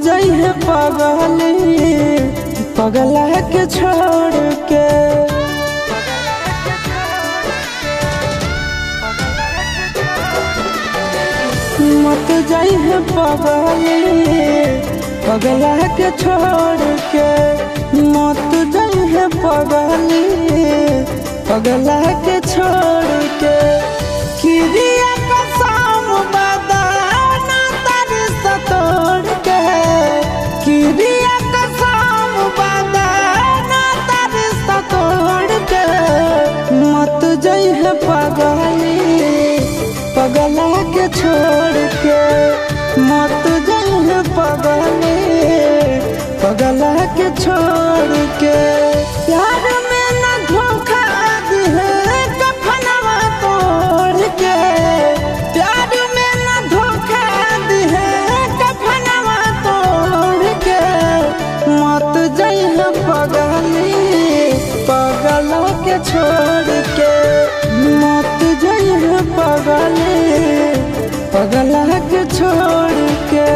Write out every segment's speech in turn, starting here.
जइहे पगला के छोड़ के। मत जइहे पगला के छोड़ के। मत जइहे पगला के छोड़ के। किरिया कसम बदाना तारी सतोड़ के। किरिया कसम बदाना तारी सतोड़ के। मत जइहे पगला के छोड़ के। मत जइहे पगला के छोड़ के। प्यार में न धोखा दिहे कफनवा तोड़ के। प्यार में न धोखा दिहे कफनवा तोड़ के। मत जइहे पगला के छोड़ के। मत जइहे पगला के छोड़ के।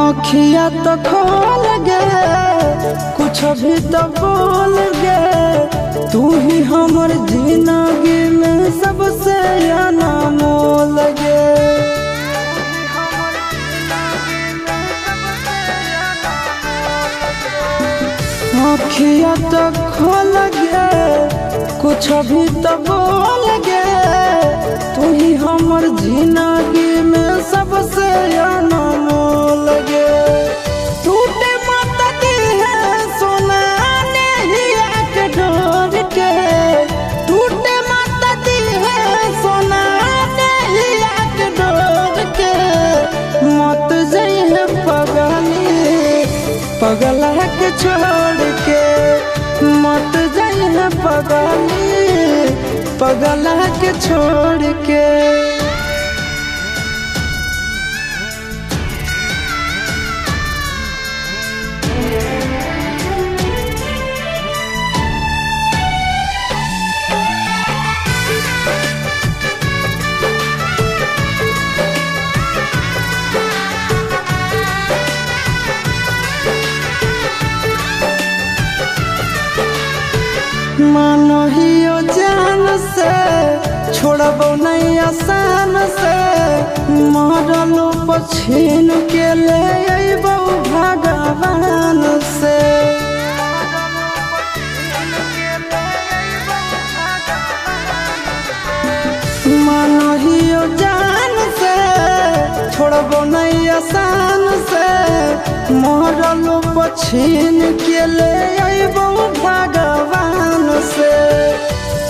अखिया तो खोल गे कुछ भी तो बोल गे। तू ही हमर जिंदगी में सबसे अनमोल गे। अखिया तो खोल गे कुछ भी तो बोल गे। तू ही हमर जिंदगी में सबसे अनमोल गे। टूटे मत दिहे सोना नेहिया के डोर के। टूटे मत दिहे सोना नेहिया के डोर के। मत जइहे पगला के छोड़ के। मत जइहे पगला के छोड़ के। मानहियो जान से छोड़बो नहीं आसान से। मरलो पछीन के ले अइबो भगवान से। मानहियो जान से छोड़बो नहीं आसान से। मरलो पछीन के ले अइबो भगवान से।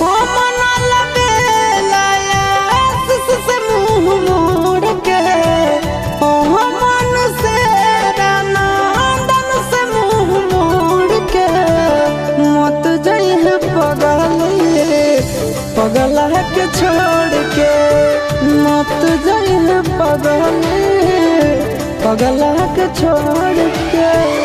मनल बेलायास से मुँह मोड़ के। मन से नंदन से मुँह मोड़ के। मत जइहे पगला के छोड़ के। मत जइहे पगला के छोड़ के।